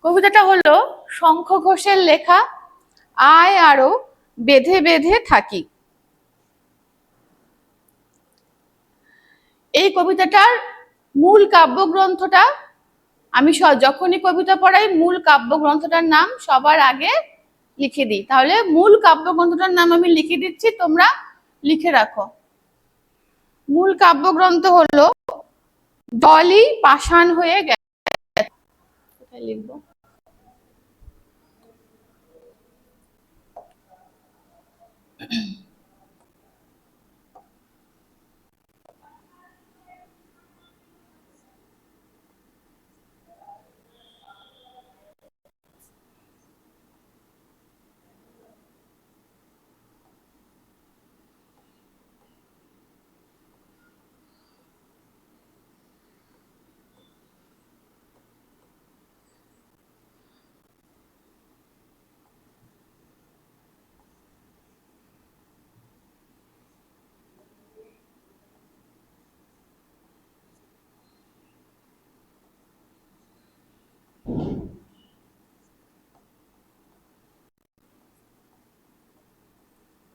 কবিতাটা হলো শঙ্খ ঘোষের লেখা আয় আরো বেঁধে বেঁধে থাকি। এই কবিতাটার মূল কাব্যগ্রন্থটা আমি যখনই কবিতা পড়াই মূল কাব্যগ্রন্থটার নাম সবার আগে লিখে দিই। তাহলে মূল কাব্যগ্রন্থটার নাম আমি লিখে দিচ্ছি, তোমরা লিখে রাখো। মূল কাব্যগ্রন্থ হলো জলই পাষাণ হয়ে গেছে। কোথায় লিখবো?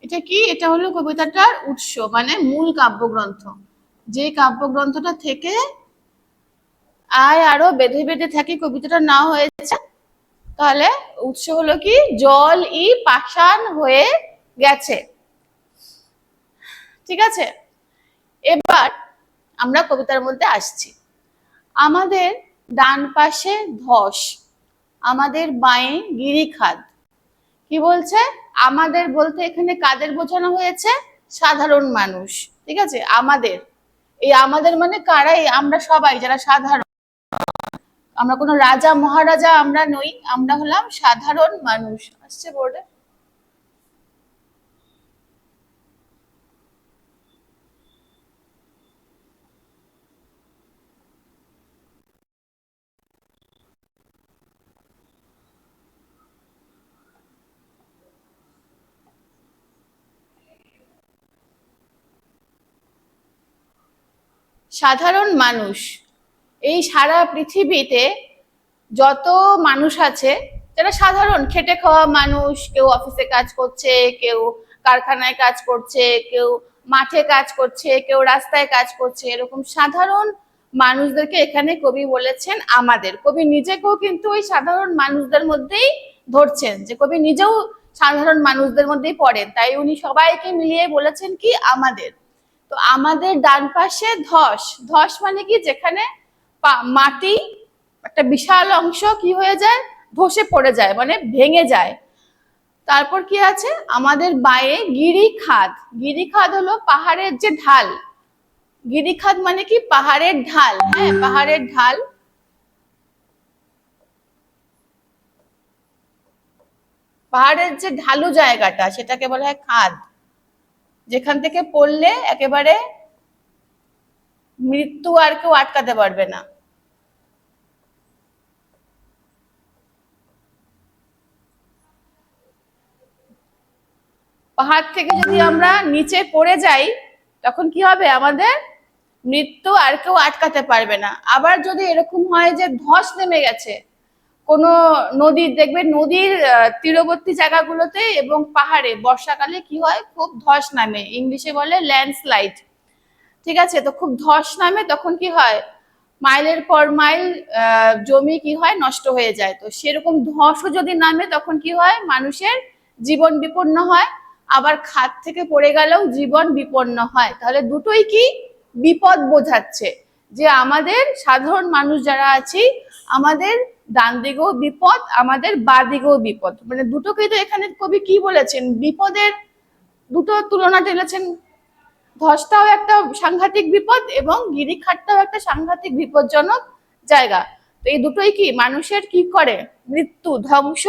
এটা কি? এটা হলো কবিতাটার উৎস, মানে মূল কাব্যগ্রন্থ। যে কাব্যগ্রন্থটা থেকে আয় আরো বেঁধে বেঁধে থাকি কবিতাটা না হয়েছে, তাহলে উৎস হলো কি জল ই পাষাণ হয়ে গেছে। ঠিক আছে, এবার আমরা কবিতার মধ্যে আসছি। আমাদের ডান পাশে ধস, আমাদের বাঁয়ে গিরিখাদ। কি বলছে? আমাদের বলতে এখানে কাদের বোঝানো হয়েছে? সাধারণ মানুষ। ঠিক আছে, আমাদের, এই আমাদের মানে কারা? আমরা সবাই যারা সাধারণ। আমরা কোনো রাজা মহারাজা আমরা নই, আমরা হলাম সাধারণ মানুষ। আসছে বোর্ডে? সাধারণ মানুষ, এই সারা পৃথিবীতে যত মানুষ আছে যারা সাধারণ খেটে খাওয়া মানুষ, কেউ অফিসে কাজ করছে, কেউ কারখানায় কাজ করছে, কেউ মাঠে কাজ করছে, কেউ রাস্তায় কাজ করছে, এরকম সাধারণ মানুষদেরকে এখানে কবি বলেছেন আমাদের। কবি নিজেকেও কিন্তু ওই সাধারণ মানুষদের মধ্যেই ধরছেন, যে কবি নিজেও সাধারণ মানুষদের মধ্যেই পড়েন, তাই উনি সবাইকে মিলিয়ে বলেছেন কি আমাদের। তো আমাদের ডান পাশে ধস, ধস মানে কি? যেখানে মাটি একটা বিশাল অংশ কি হয়ে যায়? ধসে পড়ে যায়, মানে ভেঙে যায়। তারপর কি আছে? আমাদের বাঁয়ে গিরিখাদ। গিরিখাদ হলো পাহাড়ের যে ঢাল। গিরিখাদ মানে কি? পাহাড়ের ঢাল। হ্যাঁ, পাহাড়ের ঢাল। পাহাড়ের যে ঢালু জায়গাটা সেটাকে বলা হয় খাদ, যেখান থেকে পড়লে একেবারে মৃত্যু আর কেউ আটকাতে পারবে না। পাহাড় থেকে যদি আমরা নিচে পড়ে যাই তখন কি হবে? আমাদের মৃত্যু আর কেউ আটকাতে পারবে না। আবার যদি এরকম হয় যে ধস নেমে গেছে কোনো নদীর, দেখবে নদীর তীরবর্তী জায়গাগুলোতে এবং পাহাড়ে বর্ষাকালে কি হয়? খুব ধস নামে, ইংলিশে বলে ল্যান্ডস্লাইড। ঠিক আছে, তো খুব ধস নামে, তখন কি হয়? মাইলের পর মাইল জমি কি হয়? নষ্ট হয়ে যায়। তো সেরকম ধসও যদি নামে তখন কি হয়? মানুষের জীবন বিপন্ন হয়। আবার খাদ থেকে পড়ে গেলেও জীবন বিপন্ন হয়। তাহলে দুটোই কি? বিপদ বোঝাচ্ছে, যে আমাদের সাধারণ মানুষ যারা আছি আমাদের ডান দিকেও বিপদ, আমাদের বাঁ দিকেও বিপদ, মানে দুটোকেই তো এখানে কবি কি বলেছেন? বিপদের দুটো তুলনা টেনেছেন। ধসটাও একটা সাংঘাতিক বিপদ এবং গিরিখাতটাও একটা সাংঘাতিক বিপজ্জনক জায়গা। তো এই দুটোই কি মানুষের কি করে? মৃত্যু, ধ্বংস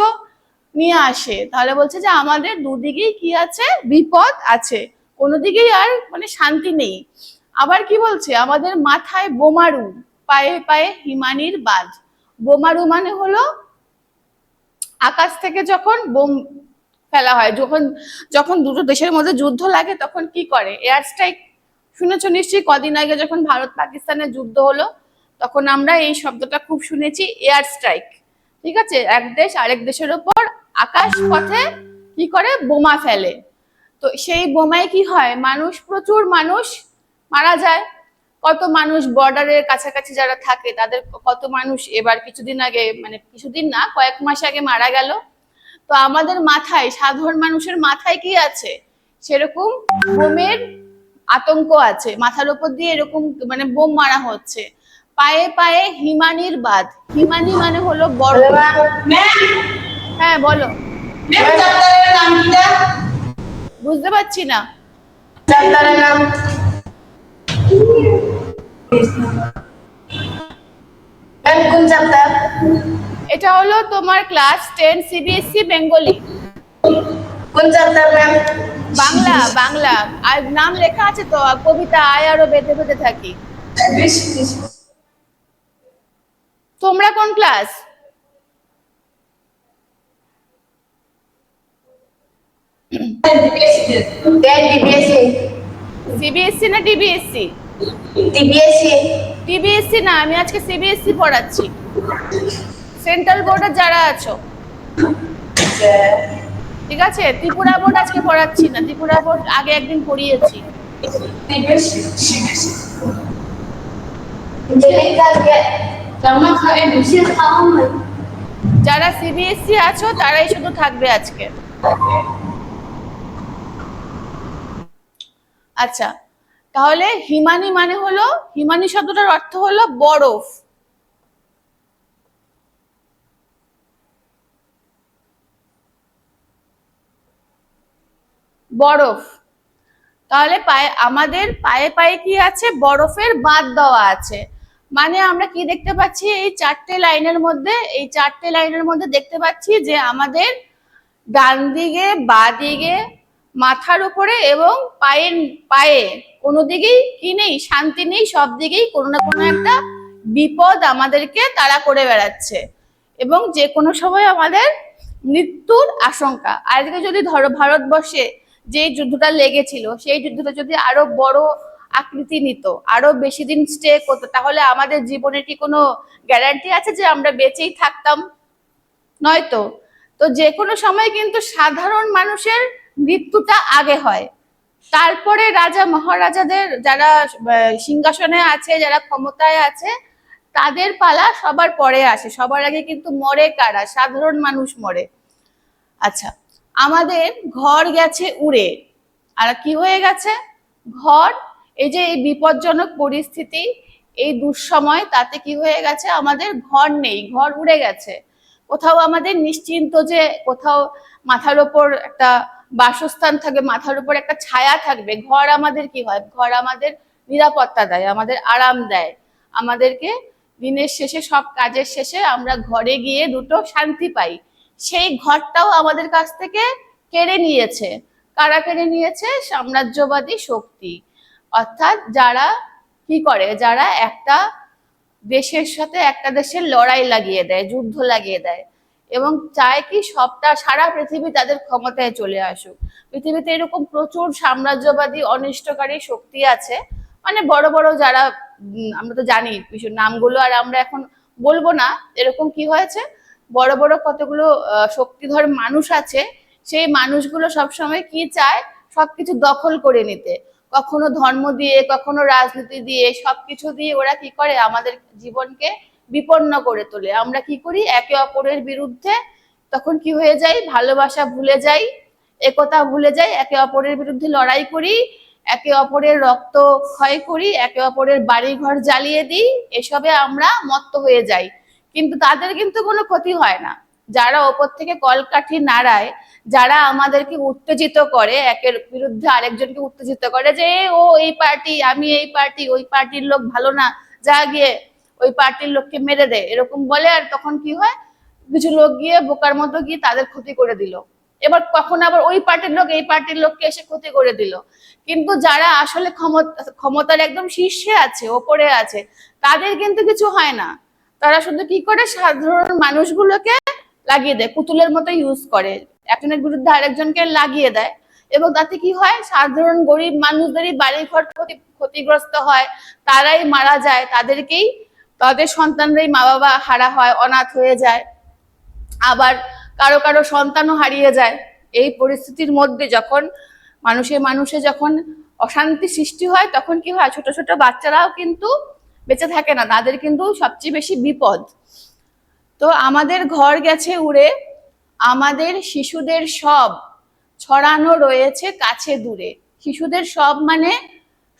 নিয়ে আসে। তাহলে বলছে যে আমাদের দুদিকেই কি আছে? বিপদ আছে, কোনো দিকেই আর মানে শান্তি নেই। আবার কি বলছে? আমাদের মাথায় বোমারু, পায়ে পায়ে হিমানির বাঁধ। বোমারু মানে হলো আকাশ থেকে যখন বোম ফেলা হয়, যখন যখন দুটো দেশের মধ্যে যুদ্ধ লাগে তখন কি করে? Air strike. শুনেছো নিশ্চয়ই, কদিন আগে যখন ভারত পাকিস্তানের যুদ্ধ হলো তখন আমরা এই শব্দটা খুব শুনেছি, এয়ার স্ট্রাইক। ঠিক আছে, এক দেশ আরেক দেশের উপর আকাশ পথে কি করে বোমা ফেলে। তো সেই বোমায় কি হয়, মানুষ, প্রচুর মানুষ মারা যায়। কত মানুষ বর্ডারের কাছাকাছি যারা থাকে তাদের কত মানুষ এবার কিছুদিন আগে, মানে কিছুদিন না, কয়েক মাস আগে মারা গেল। তো আমাদের মাথায়, সাধারণ মানুষের মাথায় কি আছে, সেরকম বোমের আতঙ্ক আছে, মাথার উপর দিয়ে এরকম মানে বোম মারা হচ্ছে। পায়ে পায়ে হিমানির বাঁধ। হিমানি মানে হলো বড়। হ্যাঁ বলো। বুঝতে পারছি না। এটা হলো তোমার class 10 CBSE Bengali. Bangla, Bangla. আর নাম লেখা আছে তো, কবিতা আয় আরো বেঁধে বেঁধে থাকি। তোমরা কোন ক্লাস? সিবিএসসি না ডিবিএসসি? ডিবিএসসি না, আমি আজকে সিবিএসসি পড়াচ্ছি। সেন্ট্রাল বোর্ডে যারা আছো, ঠিক আছে? ত্রিপুরা বোর্ড আজকে পড়াচ্ছি না, ত্রিপুরা বোর্ড আগে একদিন পড়িয়েছি। যারা সিবিএসসি আছো তারাই শুধু থাকবে আজকে। আচ্ছা, তাহলে হিমানি মানে হলো, হিমানি শব্দটার অর্থ হলো বরফ। বরফ। তাহলে পায়ে, আমাদের পায়ে পায়ে কি আছে, বরফের বাঁধ দেওয়া আছে। মানে আমরা কি দেখতে পাচ্ছি, এই চারটে লাইনের মধ্যে, এই চারটে লাইনের মধ্যে দেখতে পাচ্ছি যে আমাদের ডান দিকে, বাঁ দিকে, মাথার উপরে এবং পায়ের পায়ে কোনো দিকেই কি নেই, শান্তি নেই। সব দিকেই কোনো না কোনো একটা বিপদ আমাদেরকে তাড়া করে বেড়াচ্ছে এবং যে কোনো সময় আমাদের মৃত্যুর আশঙ্কা। আজকে যদি ধরো ভারতবর্ষে যে যুদ্ধটা লেগেছিল, সেই যুদ্ধটা যদি আরো বড় আকৃতি নিত, আরো বেশি দিন স্টে করতো, তাহলে আমাদের জীবনে কি কোনো গ্যারান্টি আছে যে আমরা বেঁচেই থাকতাম? নয়তো। তো যে কোনো সময় কিন্তু সাধারণ মানুষের মৃত্যুটা আগে হয়, তারপরে রাজা মহারাজাদের, যারা সিংহাসনে আছে, যারা ক্ষমতায় আছে, তাদের পালা সবার পরে আসে। সবার আগে কিন্তু মরে কারা? সাধারণ মানুষ মরে। আচ্ছা, আমাদের ঘর গেছে উড়ে। আর কি হয়ে গেছে? ঘর, এই যে এই বিপজ্জনক পরিস্থিতি, এই দুঃসময়, তাতে কি হয়ে গেছে, আমাদের ঘর নেই, ঘর উড়ে গেছে। কোথাও আমাদের নিশ্চিন্ত, যে কোথাও মাথার ওপর একটা বাসস্থান থাকবে, মাথার উপর একটা ছায়া থাকবে। ঘর আমাদের কি হয়, ঘর আমাদের নিরাপত্তা দেয়, আমাদের আরাম দেয়, আমাদেরকে দিনের শেষে, সব কাজের শেষে আমরা ঘরে গিয়ে দুটো শান্তি পাই। সেই ঘরটাও আমাদের কাছ থেকে কেড়ে নিয়েছে। কারা কেড়ে নিয়েছে? সাম্রাজ্যবাদী শক্তি। অর্থাৎ যারা কি করে, যারা একটা দেশের সাথে একটা দেশের লড়াই লাগিয়ে দেয়, যুদ্ধ লাগিয়ে দেয় এবং চায় কি সবটা, সারা পৃথিবী তাদের ক্ষমতায় চলে আসুক। পৃথিবীতে এরকম প্রচুর সাম্রাজ্যবাদী অনিষ্টকারী শক্তি আছে। মানে বড় বড় যারা, আমরা তো জানি নামগুলো আর আমরা এখন বলবো না। এরকম কি হয়েছে, বড় বড় কতগুলো শক্তিধর মানুষ আছে, সেই মানুষগুলো সবসময় কি চায়, সবকিছু দখল করে নিতে। কখনো ধর্ম দিয়ে, কখনো রাজনীতি দিয়ে, সবকিছু দিয়ে ওরা কি করে, আমাদের জীবনকে বিপন্ন করে তোলে। আমরা কি করি, একে অপরের বিরুদ্ধে তখন কি হয়ে যাই, ভালোবাসা ভুলে যাই, একতা ভুলে যাই, একে অপরের বিরুদ্ধে লড়াই করি, একে অপরের রক্ত ক্ষয় করি, একে অপরের বাড়ি ঘর জ্বালিয়ে দিই, এসবে আমরা মত্ত হয়ে যাই। কিন্তু তাদের কিন্তু কোনো ক্ষতি হয় না। যারা ওপর থেকে কলকাঠি নাড়ায়, যারা আমাদেরকে উত্তেজিত করে, একের বিরুদ্ধে আরেকজনকে উত্তেজিত করে, যে ও এই পার্টি, আমি এই পার্টি, ওই পার্টির লোক ভালো না, যা গিয়ে ওই পার্টির লোককে মেরে দে, এরকম বলে। আর তখন কি হয়, কিছু লোক গিয়ে বোকার মতো গিয়ে তাদের ক্ষতি করে দিল। এবার কখন আবার ওই পার্টির লোক এই পার্টির লোককে এসে ক্ষতি করে দিল। কিন্তু যারা আসলে ক্ষমতার একদম শীর্ষে আছে, ওপরে আছে, তাদের কিন্তু কিছু হয় না। তারা শুধু কি করে, সাধারণ মানুষগুলোকে লাগিয়ে দেয়, পুতুলের মতো ইউজ করে, একজনের বিরুদ্ধে আরেকজনকে লাগিয়ে দেয়। এবং তাতে কি হয়, সাধারণ গরিব মানুষদেরই বাড়িঘর ক্ষতিগ্রস্ত হয়, তারাই মারা যায়, তাদেরকেই, তাদের সন্তানরাই মা বাবা হারা হয়, অনাথ হয়ে যায়। আবার কারো কারো সন্তানও হারিয়ে যায়। এই পরিস্থিতির মধ্যে যখন মানুষে মানুষে যখন অশান্তি সৃষ্টি হয়, তখন কি হয়, ছোট ছোট বাচ্চারাও কিন্তু বেঁচে থাকে না, তাদের কিন্তু সবচেয়ে বেশি বিপদ। তো আমাদের ঘর গেছে উড়ে, আমাদের শিশুদের সব ছড়ানো রয়েছে কাছে দূরে। শিশুদের সব মানে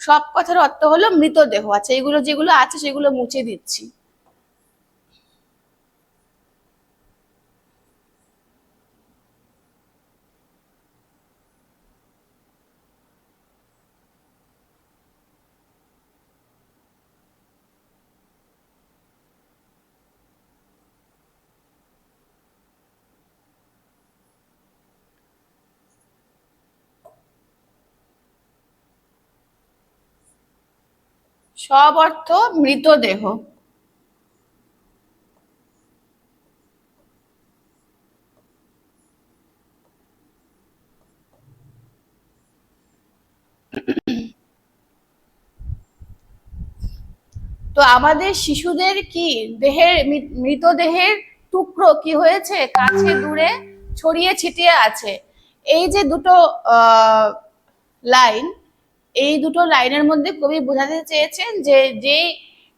সব কথার অর্থ হলো মৃতদেহ। আচ্ছা, এগুলো যেগুলো আছে সেগুলো মুছে দিচ্ছি। সব অর্থ মৃতদেহ। তো আমাদের শিশুদের কি দেহের মৃতদেহের টুকরো কি হয়েছে, কাছে দূরে ছড়িয়ে ছিটিয়ে আছে। এই যে দুটো লাইন, এই দুটো লাইনের মধ্যে কবি বোঝাতে চেয়েছেন যে যে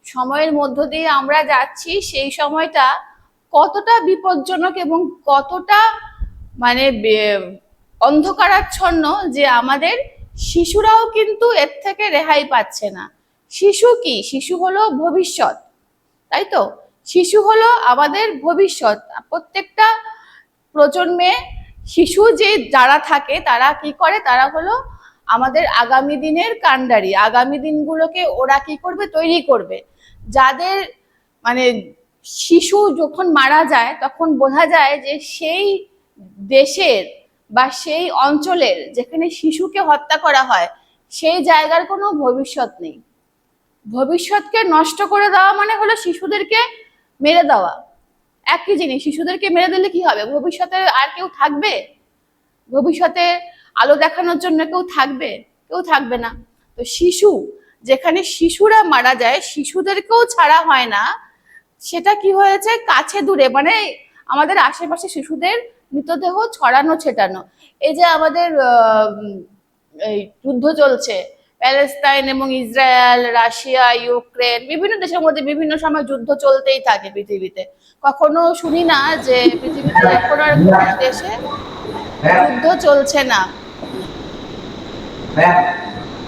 সময়ের মধ্য দিয়ে আমরা যাচ্ছি সেই সময়টা কতটা বিপজ্জনক এবং কতটা মানে অন্ধকারাচ্ছন্ন, যে আমাদের শিশুরাও কিন্তু এর থেকে রেহাই পাচ্ছে না। শিশু কি, শিশু হলো ভবিষ্যৎ, তাই তো? শিশু হলো আমাদের ভবিষ্যৎ। প্রত্যেকটা প্রজন্মে শিশু যে যারা থাকে তারা কি করে, তারা হলো আমাদের আগামী দিনের কাণ্ডারি। আগামী দিনগুলোকে ওরা কি করবে, তৈরি করবে। যাদের মানে শিশু যখন মারা যায় তখন বোঝা যায় যে সেই দেশের বা সেই অঞ্চলের যেখানে শিশুকে হত্যা করা হয় সেই জায়গার কোনো ভবিষ্যৎ নেই। ভবিষ্যৎকে নষ্ট করে দেওয়া মানে হলো শিশুদেরকে মেরে দেওয়া। একই জিনিস, শিশুদেরকে মেরে দিলে কি হবে, ভবিষ্যতে আর কেউ থাকবে? ভবিষ্যতে আলো দেখানোর জন্য কেউ থাকবে? কেউ থাকবে না। তো শিশু, যেখানে শিশুরা মারা যায়, শিশুদেরকেও ছাড়া হয় না, সেটা কি হয়েছে, কাছে দূরে মানে আমাদের আশেপাশে শিশুদের মৃতদেহ ছড়ানো ছেটানো। এই যে আমাদের এই যুদ্ধ চলছে, প্যালেস্তাইন এবং ইসরায়েল, রাশিয়া, ইউক্রেন, বিভিন্ন দেশের মধ্যে বিভিন্ন সময় যুদ্ধ চলতেই থাকে পৃথিবীতে। কখনো শুনি না যে পৃথিবীতে এখন আর কোনো দেশে যুদ্ধ চলছে না।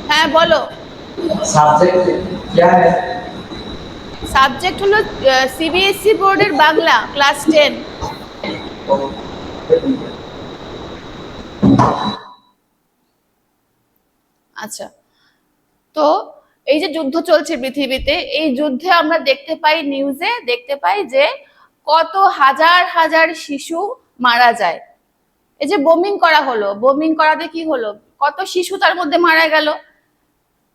হ্যাঁ বলো। সাবজেক্ট হলো সিবিএসই বোর্ডের বাংলা, ক্লাস 10। আচ্ছা, তো এই যে যুদ্ধ চলছে পৃথিবীতে, এই যুদ্ধে আমরা দেখতে পাই, নিউজে দেখতে পাই যে কত হাজার হাজার শিশু মারা যায়। এই যে বোমিং করা হলো, বোমিং করাতে কি হলো, কত শিশু তার মধ্যে মারা গেল।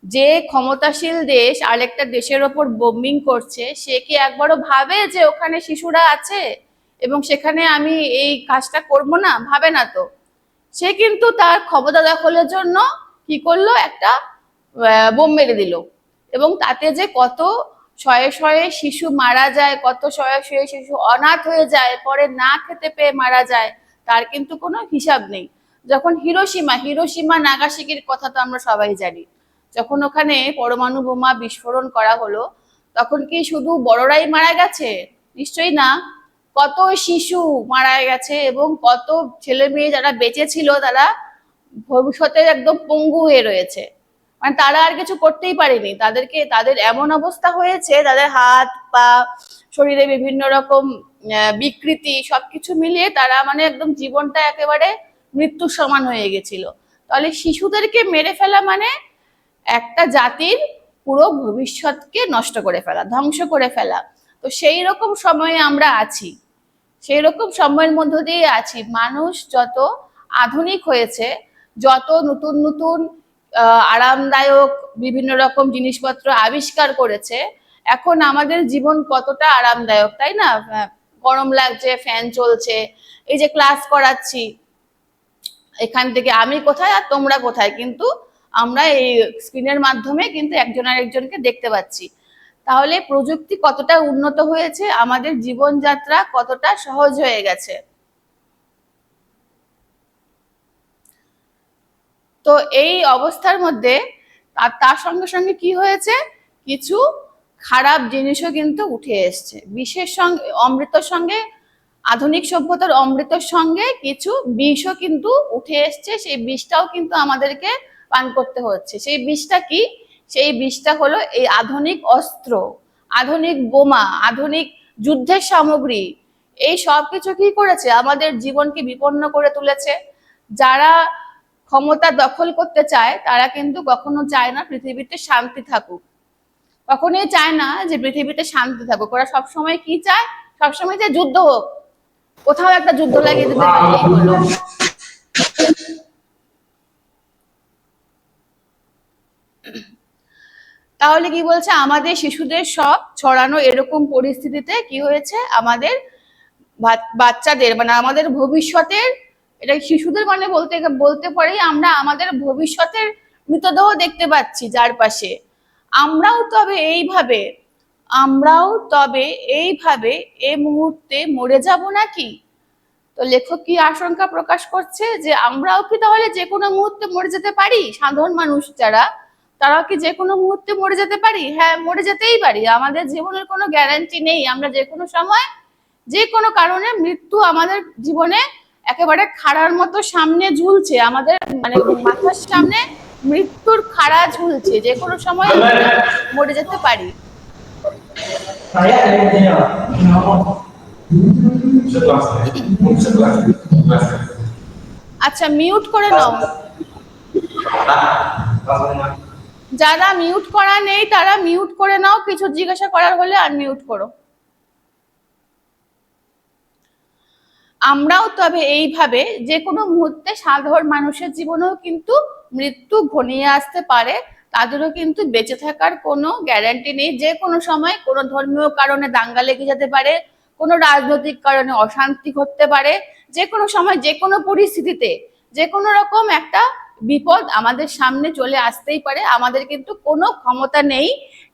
যে ক্ষমতাশীল দেশ আরেকটা দেশের ওপর বোমিং করছে, সে কি একবারও ভাবে যে ওখানে শিশুরা আছে এবং সেখানে আমি এই কাজটা করব না? ভাবে না তো। সে কিন্তু তার ক্ষমতা দখলের জন্য কি করলো, একটা বোম মেরে দিল, এবং তাতে যে কত শয়ে শয়ে শিশু মারা যায়, কত শয়ে শয়ে শিশু অনাথ হয়ে যায়, পরে না খেতে পেয়ে মারা যায়, তার কিন্তু কোনো হিসাব নেই। যখন হিরোশিমা হিরোশিমা নাগাসাকির কথা তো আমরা সবাই জানি, যখন ওখানে পরমাণু বোমা বিস্ফোরণ করা হলো, তখন কি শুধু বড়রাই মারা গেছে? নিশ্চয়ই না। কত শিশু মারা গেছে এবং কত ছেলে মেয়ে যারা বেঁচে ছিল তারা ভবিষ্যতে একদম পঙ্গু হয়ে রয়েছে। মানে তারা আর কিছু করতেই পারেনি, তাদেরকে তাদের এমন অবস্থা হয়েছে, তাদের হাত পা শরীরে বিভিন্ন রকম বিকৃতি সবকিছু মিলিয়ে তারা মানে একদম জীবনটা একেবারে মৃত্যুর সমান হয়ে গেছিল। তাহলে শিশুদেরকে মেরে ফেলা মানে একটা জাতির পুরো ভবিষ্যৎকে নষ্ট করে ফেলা, ধ্বংস করে ফেলা। তো সেই রকম সময়ে আমরা আছি, সেই রকম সময়ের মধ্য দিয়ে আছি। মানুষ যত আধুনিক হয়েছে, যত নতুন নতুন আরামদায়ক বিভিন্ন রকম জিনিসপত্র আবিষ্কার করেছে, এখন আমাদের জীবন কতটা আরামদায়ক, তাই না? গরম লাগছে, ফ্যান চলছে, এই যে ক্লাস করাচ্ছি, এখান থেকে আমি কোথায় আর তোমরা কোথায়, কিন্তু আমরা এই স্ক্রিনের মাধ্যমে কিন্তু একজন আরেকজনকে দেখতে পাচ্ছি। তাহলে প্রযুক্তি কতটা উন্নত হয়েছে, আমাদের জীবনযাত্রা কতটা সহজ হয়ে গেছে। তো এই অবস্থার মধ্যে তার সঙ্গে সঙ্গে কি হয়েছে, কিছু খারাপ জিনিসও কিন্তু উঠে এসছে। বিষের সঙ্গে, অমৃতর সঙ্গে, আধুনিক সভ্যতার অমৃতর সঙ্গে কিছু বিষও কিন্তু উঠে এসছে। সেই বিষটাও কিন্তু আমাদেরকে পান করতে হচ্ছে। সেই বিষটা কি? সেই বিষটা হলো এই আধুনিক অস্ত্র, আধুনিক বোমা, আধুনিক যুদ্ধের সামগ্রী। এই সব কিছু কি করেছে, আমাদের জীবনকে বিপন্ন করে তুলেছে। যারা ক্ষমতা দখল করতে চায় তারা কিন্তু কখনো চায় না পৃথিবীতে শান্তি থাকুক, কখনোই চায় না যে পৃথিবীতে শান্তি থাকুক। ওরা সবসময় কি চায়, সবসময় যে যুদ্ধ হোক, কোথাও একটা যুদ্ধ লাগিয়ে দিতে পারলেই হলো। তাহলে কি বলছে, আমাদের শিশুদের সব ছড়ানো এরকম পরিস্থিতিতে কি হয়েছে, আমাদের বাচ্চাদের মানে আমাদের ভবিষ্যতের, এটা শিশুদের মানে বলতে বলতে পারি, আমরা আমাদের ভবিষ্যতের মৃতদেহ দেখতে পাচ্ছি চারপাশে। আমরাও তবে এইভাবে এই মুহূর্তে মরে যাব নাকি? তো লেখক কি আশঙ্কা প্রকাশ করছে যে আমরাও কি তাহলে যে কোনো মুহূর্তে মরে যেতে পারি? সাধারণ মানুষ যারা, তারা কি যে কোনো মুহূর্তে মরে যেতে পারি? হ্যাঁ, মরে যেতেই পারি। আমাদের জীবনের কোনো গ্যারান্টি নেই। আমরা যে কোনো সময়, যে কোনো কারণে মৃত্যু আমাদের জীবনে একেবারে খাড়ার মতো সামনে ঝুলছে, আমাদের মানে মাথার সামনে মৃত্যুর খাড়া ঝুলছে। যে কোনো সময় আমরা মরে যেতে পারি। আচ্ছা, মিউট করে নাও। যারা মিউট করা নেই তারা মিউট করে নাও। কিছু জিজ্ঞাসা করার হলে আনমিউট করো। আমরাও তবে এইভাবে যে কোনো মুহূর্তে, সাধারণ মানুষের জীবনেও কিন্তু মৃত্যু ঘনিয়ে আসতে পারে। তাদেরও কিন্তু বেঁচে থাকার কোনো গ্যারান্টি নেই। যে কোনো সময় কোনো ধর্মীয় কারণে দাঙ্গা লেগে যেতে পারে, কোনো রাজনৈতিক কারণে অশান্তি ঘটতে পারে, যে কোনো সময় যে কোনো পরিস্থিতিতে যে কোনো রকম একটা বিপদ আমাদের সামনে চলে আসতেই পারে। আমাদের কিন্তু কোনো ক্ষমতা নেই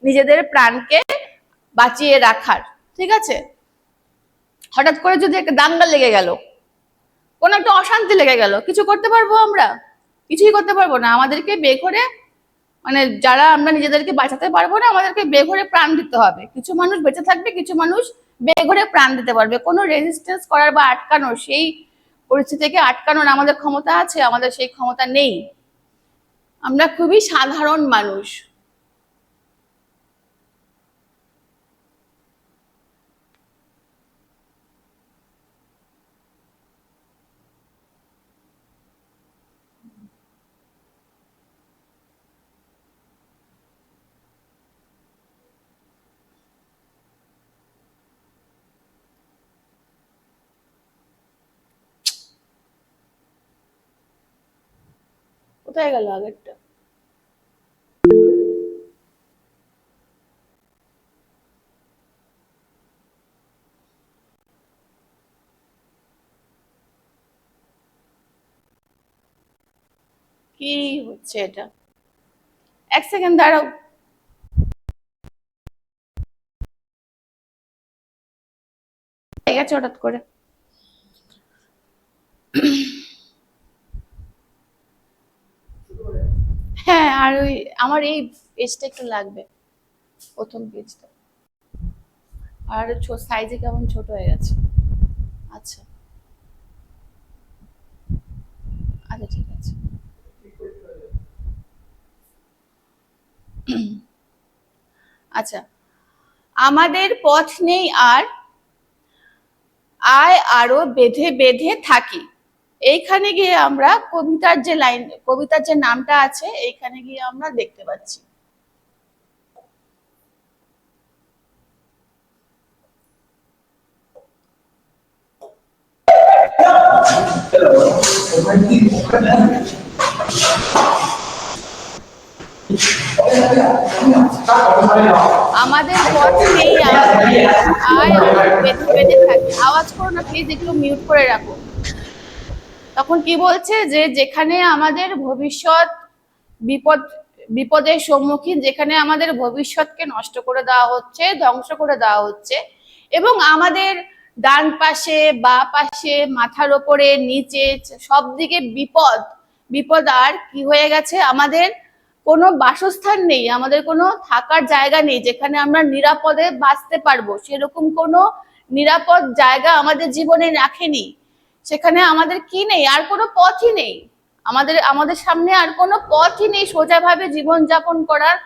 নিজেদের প্রাণকে বাঁচিয়ে রাখার। ঠিক আছে? হঠাৎ করে যদি একটা দাঙ্গা লেগে গেল, কোনো একটা অশান্তি লেগে গেল, কিছু করতে পারবো আমরা? কিছুই করতে পারবো না। আমাদেরকে বেঘরে, মানে যারা আমরা নিজেদেরকে বাঁচাতে পারবো না, আমাদেরকে বেঘরে প্রাণ দিতে হবে। কিছু মানুষ বেঁচে থাকবে, কিছু মানুষ বেঘরে প্রাণ দিতে পারবে। কোনো রেজিস্ট্যান্স করার বা আটকানোর, সেই পরিস্থিতি থেকে আটকানোর আমাদের ক্ষমতা আছে? আমাদের সেই ক্ষমতা নেই। আমরা খুবই সাধারণ মানুষ। কোথায় গেল আগেরটা? কি হচ্ছে এটা? এক সেকেন্ড দাঁড়াও। ঠিক আছে, হঠাৎ করে। হ্যাঁ, আর ওই আমার এই পেজটা একটু লাগবে, প্রথম পেজটা। আর সাইজে কেমন ছোট হয়ে গেছে। আচ্ছা আচ্ছা, ঠিক আছে। আচ্ছা, আমাদের পথ নেই আর, আয় আরো বেঁধে বেঁধে থাকি। এইখানে গিয়ে আমরা কবিতার যে লাইন, কবিতার যে নামটা আছে, এইখানে গিয়ে আমরা দেখতে পাচ্ছি। আমাদের পথ নেই আর, আয় বেঁধে বেঁধে থাকি। আওয়াজ করো না প্লিজ, একটু মিউট করে রাখো। তখন কি বলছে যে যেখানে আমাদের ভবিষ্যৎ বিপদ, বিপদের সম্মুখীন, যেখানে আমাদের ভবিষ্যৎকে নষ্ট করে দেওয়া হচ্ছে, ধ্বংস করে দেওয়া হচ্ছে, এবং আমাদের ডান পাশে, বা পাশে, মাথার ওপরে, নিচে, সব দিকে বিপদ। বিপদ, আর কি হয়ে গেছে, আমাদের কোনো বাসস্থান নেই, আমাদের কোনো থাকার জায়গা নেই যেখানে আমরা নিরাপদে বাঁচতে পারবো। সেরকম কোনো নিরাপদ জায়গা আমাদের জীবনে রাখেনি। সেখানে আমাদের কি নেই, আর কোনো পথই নেই। আমাদের সামনে আর কোনো পথই নেই সোজাভাবে জীবনযাপন করার,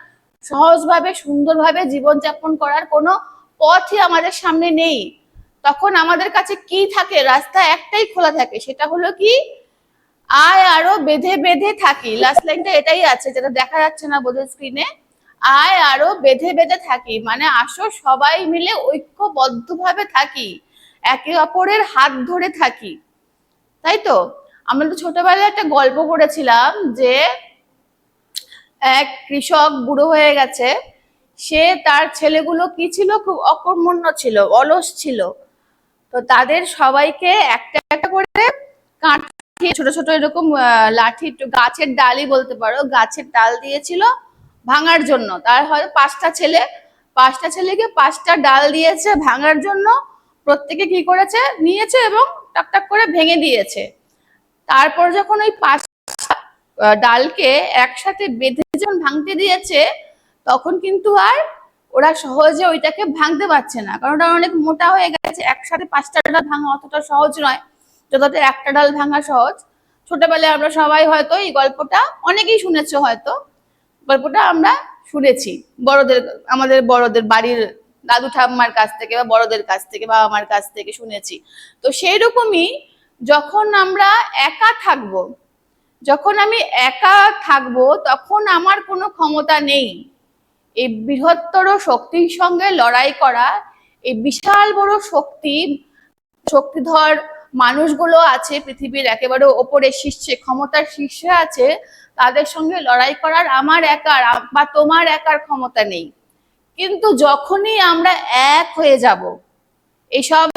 সহজভাবে সুন্দরভাবে জীবনযাপন করার কোনো পথই আমাদের সামনে নেই। তখন আমাদের কাছে কি থাকে, রাস্তা একটাই খোলা থাকে, সেটা হলো কি, আয় আরো বেঁধে বেঁধে থাকি। লাস্ট লাইনটা এটাই আছে, যেটা দেখা যাচ্ছে না বোধহয় স্ক্রিনে। আয় আরো বেঁধে বেঁধে থাকি, মানে আসো সবাই মিলে ঐক্যবদ্ধভাবে থাকি, একে অপরের হাত ধরে থাকি। তাই তো? আমরা তো ছোটবেলায় একটা গল্প পড়েছিলাম যে এক কৃষক বুড়ো হয়ে গেছে, সে তার ছেলেগুলো কি ছিল, খুব অকর্মণ্য ছিল, অলস ছিল। তো তাদের সবাইকে একটা একটা করে কাঠি, ছোট ছোট এরকম লাঠি, গাছের ডালই বলতে পারো, গাছের ডাল দিয়েছিল ভাঙার জন্য। তার হয়তো পাঁচটা ছেলেকে পাঁচটা ডাল দিয়েছে ভাঙার জন্য। প্রত্যেকে কি করেছে, নিয়েছে এবং টাক টাক করে ভেঙে দিয়েছে। তারপর যখন ওই পাঁচটা ডালকে একসাথে বেঁধে যখন ভাঙতে দিয়েছে, তখন কিন্তু আর ওরা সহজে ওইটাকে ভাঙতে পারছে না, কারণ ওটা অনেক মোটা হয়ে গেছে। একসাথে পাঁচটা ডাল ভাঙা অতটা সহজ নয়, যতটা একটা ডাল ভাঙা সহজ। ছোটবেলায় আমরা সবাই হয়তো এই গল্পটা অনেকেই শুনেছো, হয়তো গল্পটা আমরা শুনেছি বড়দের, আমাদের বড়দের বাড়ির দাদু ঠাম্মার কাছ থেকে, বা বড়দের কাছ থেকে, বাবা মার কাছ থেকে শুনেছি। তো সেই রকমই, যখন আমরা একা থাকবো, যখন আমি একা থাকবো, তখন আমার কোনো ক্ষমতা নেই এই বৃহত্তর শক্তির সঙ্গে লড়াই করা। এই বিশাল বড় শক্তিধর মানুষগুলো আছে পৃথিবীর একেবারে ওপরে, শীর্ষে, ক্ষমতার শীর্ষে আছে, তাদের সঙ্গে লড়াই করার আমার একার বা তোমার একার ক্ষমতা নেই। কিন্তু যখনই আমরা এক হয়ে যাব, এইসব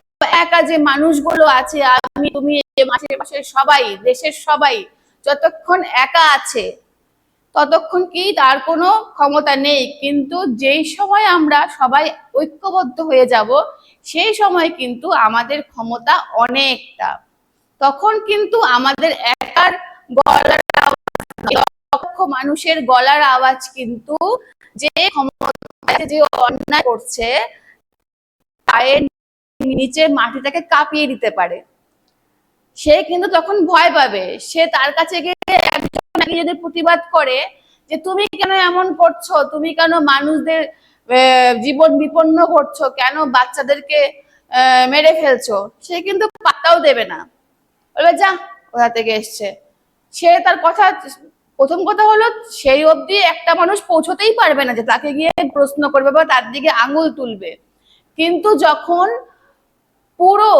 একা যে মানুষগুলো আছে, আমি, তুমি, আশেপাশের সবাই, দেশের সবাই যতক্ষণ একা আছে, ততক্ষণ কি তার কোনো ক্ষমতা নেই। কিন্তু যেই সময় আমরা সবাই ঐক্যবদ্ধ হয়ে যাব, সেই সময় কিন্তু আমাদের ক্ষমতা অনেকটা। তখন কিন্তু আমাদের একার গলার লক্ষ মানুষের গলার আওয়াজ কিন্তু, যে ক্ষমতা, যে অন্যায় করছে, পায়ের নিচে মাটিটাকে কাঁপিয়ে দিতে পারে, সে কিন্তু তখন ভয় পাবে। সে তার কাছে গিয়ে একজন যদি প্রতিবাদ করে যে তুমি কেন এমন করছো, তুমি কেন মানুষদের জীবন বিপন্ন করছো, কেন বাচ্চাদেরকে মেরে ফেলছো, সে কিন্তু পাত্তাও দেবে না, বলবে যা, কোথা থেকে এসছে। সে তার কথা, প্রথম কথা হলো, সেই অবধি একটা মানুষ পৌঁছতেই পারবে না যে তাকে গিয়ে প্রশ্ন করবে বা তার দিকে আঙুল তুলবে। কিন্তু যখন পুরো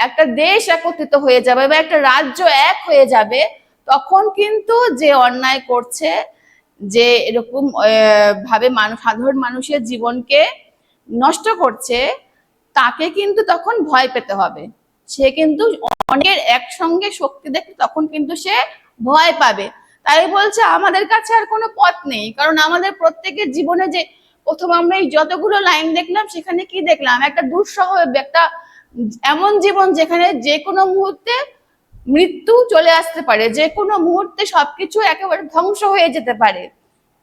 একটা দেশ একত্রিত হয়ে যাবে বা একটা রাজ্য এক হয়ে যাবে, তখন কিন্তু যে অন্যায় করছে, যে এরকম ভাবে সাধারণ মানুষের জীবনকে নষ্ট করছে, তাকে কিন্তু তখন ভয় পেতে হবে। সে কিন্তু অনেকের একসঙ্গে শক্তি দেখে তখন কিন্তু সে ভয় পাবে। তাই বলছে আমাদের কাছে আর কোনো পথ নেই, কারণ আমাদের প্রত্যেকের জীবনে যে প্রথম আমরা এই যতগুলো লাইন দেখলাম, সেখানে কি দেখলাম, একটা দুঃসহ, একটা এমন জীবন যেখানে যে কোনো মুহূর্তে মৃত্যু চলে আসতে পারে, যে কোনো মুহূর্তে সবকিছু একেবারে ধ্বংস হয়ে যেতে পারে।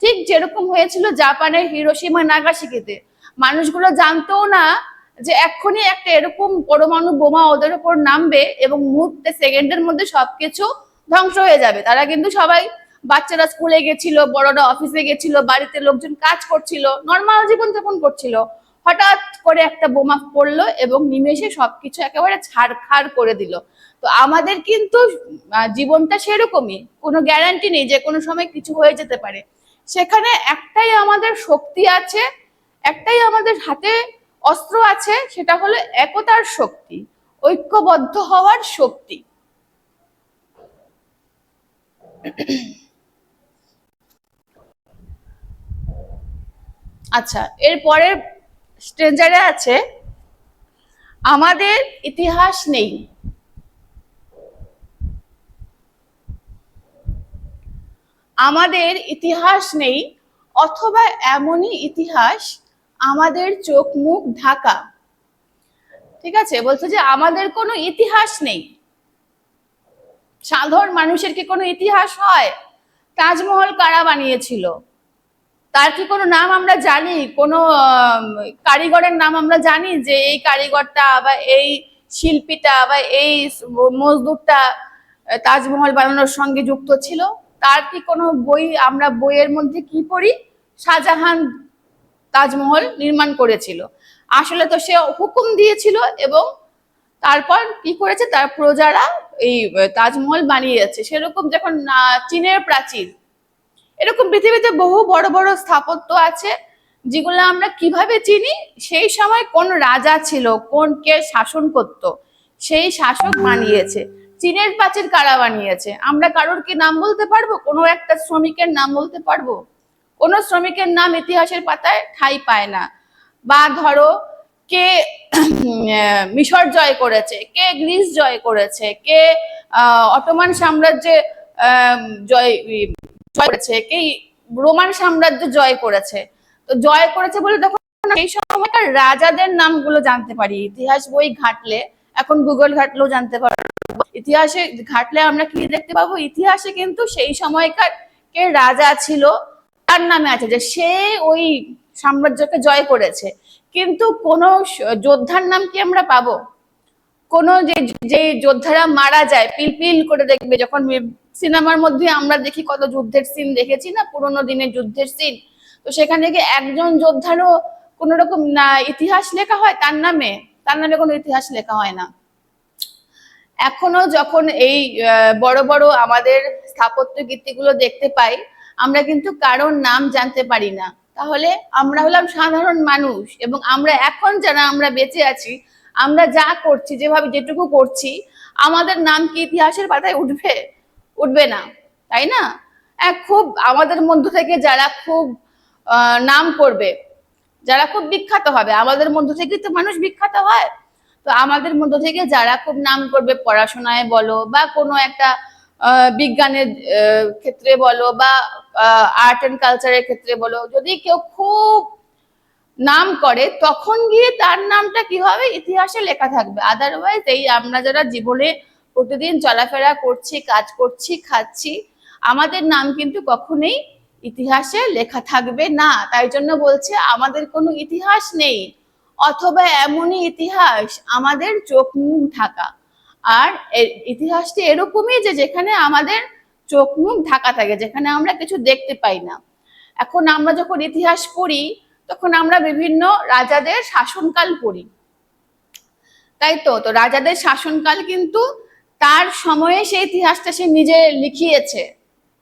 ঠিক যেরকম হয়েছিল জাপানের হিরোশিমা নাগাসাকিতে। মানুষগুলো জানতেও না যে এক্ষুনি একটা এরকম পরমাণু বোমা ওদের উপর নামবে এবং মুহূর্তে, সেকেন্ডের মধ্যে সবকিছু ধ্বংস হয়ে যাবে। তারা কিন্তু সবাই, বাচ্চারা স্কুলে গেছিল, বড়রা অফিসে গেছিল, বাড়িতে লোকজন কাজ করছিল, নর্মাল জীবনযাপন করছিল। হঠাৎ করে একটা বোমা পড়লো এবং নিমেষে সবকিছু একেবারে ছাড়খাড় করে দিল। তো আমাদের কিন্তু জীবনটা সেরকমই, কোনো গ্যারান্টি নেই, যে কোনো সময় কিছু হয়ে যেতে পারে। সেখানে একটাই আমাদের শক্তি আছে, একটাই আমাদের হাতে অস্ত্র আছে, সেটা হলো একতার শক্তি, ঐক্যবদ্ধ হওয়ার শক্তি। আচ্ছা, এর পরের স্ট্রেঞ্জারে আছে আমাদের ইতিহাস নেই। আমাদের ইতিহাস নেই, অথবা এমনই ইতিহাস আমাদের চোখ মুখ ঢাকা। ঠিক আছে, বলছে যে আমাদের কোনো ইতিহাস নেই। সাধারণ মানুষের কি কোনো ইতিহাস হয়? তাজমহল কারা বানিয়েছিল? তার কি কোনো নাম আমরা জানি? কোনো কারিগরের নাম আমরা জানি যে এই কারিগরটা বা এই শিল্পীটা বা এই মজদুরটা তাজমহল বানানোর সঙ্গে যুক্ত ছিল? তার কি কোনো বই আমরা বইয়ের মধ্যে কি পড়ি? শাহজাহান তাজমহল নির্মাণ করেছিল। আসলে তো সে হুকুম দিয়েছিল এবং তারপর কি করেছে, তার প্রজারা এই তাজমহল বানিয়েছে। সেরকম যখন চীনের প্রাচীর, এরকম পৃথিবীতে বহু বড় বড় স্থাপত্য আছে যেগুলো আমরা কিভাবে চিনি? সেই সময় কোন রাজা ছিল, কোন কে শাসন করত, সেই শাসক বানিয়েছে। চীনের প্রাচীর কারা বানিয়েছে? আমরা কারোর কি নাম বলতে পারবো? কোনো একটা শ্রমিকের নাম বলতে পারবো? কোনো শ্রমিকের নাম ইতিহাসের পাতায় ঠাঁই পায় না। বা ধরো কে মিশর জয় করেছে, কে গ্রিস জয় করেছে, কে অটোমান সাম্রাজ্যে জয় করেছে, কে রোমান সাম্রাজ্য জয় করেছে। তো জয় করেছে বলে তখন সেই সময়কার রাজাদের নামগুলো জানতে পারি ইতিহাস বই ঘাটলে। এখন গুগল ঘাটলেও জানতে পারবো। ইতিহাসে ঘাটলে আমরা কি দেখতে পাবো? ইতিহাসে কিন্তু সেই সময়কার কে রাজা ছিল তার নামে আছে যে সে ওই সাম্রাজ্যকে জয় করেছে। কিন্তু কোন যোদ্ধার নাম কি আমরা পাবো? কোন যে যোদ্ধারা মারা যায়, পিলপিল করে দেখবে যখন সিনেমার মধ্যে আমরা দেখি, কত যুদ্ধের সিন দেখেছি না, পুরোনো দিনের যুদ্ধের সিন। তো সেখানে গিয়ে একজন যোদ্ধারও কোন রকম ইতিহাস লেখা হয় তার নামে? তার নামে কোনো ইতিহাস লেখা হয় না। এখনো যখন এই বড় বড় আমাদের স্থাপত্য কীর্তিগুলো দেখতে পাই, আমরা কিন্তু কারোর নাম জানতে পারি না। তাহলে আমরা হলাম সাধারণ মানুষ, এবং আমরা এখন যারা আমরা বেঁচে আছি, আমরা যা করছি, যেভাবে যেটুকু করছি, আমাদের নাম কি ইতিহাসের পাতায় উঠবে? উঠবে না, তাই না? খুব আমাদের মধ্য থেকে যারা খুব নাম করবে, যারা খুব বিখ্যাত হবে, আমাদের মধ্য থেকে তো মানুষ বিখ্যাত হয়। তো আমাদের মধ্য থেকে যারা খুব নাম করবে, পড়াশোনায় বলো বা কোনো একটা বিজ্ঞানের ক্ষেত্রে বলো বা আর্ট এন্ড কালচারের ক্ষেত্রে বলো, যদি কেউ খুব নাম করে, তখন গিয়ে তার নামটা কি হবে? ইতিহাসে লেখা থাকবে। আদারওয়াইজ এই আমরা যারা জীবনে প্রতিদিন চলাফেরা করছি, কাজ করছি, খাচ্ছি, আমাদের নাম কিন্তু কখনোই ইতিহাসে লেখা থাকবে না। তাই জন্য বলছে আমাদের কোনো ইতিহাস নেই, অথবা এমনই ইতিহাস আমাদের চোখ মুখ ঢাকা। আর ইতিহাসটি এরকমই যে যেখানে আমাদের চোখ মুখ ঢাকা থাকে, যেখানে আমরা কিছু দেখতে পাই না। এখন আমরা যখন ইতিহাস পড়ি, তখন আমরা বিভিন্ন রাজাদের শাসনকাল পড়ি, তাই তো? তো রাজাদের শাসনকাল কিন্তু তার সময়ে সেই ইতিহাসটা সে নিজে লিখিয়েছে।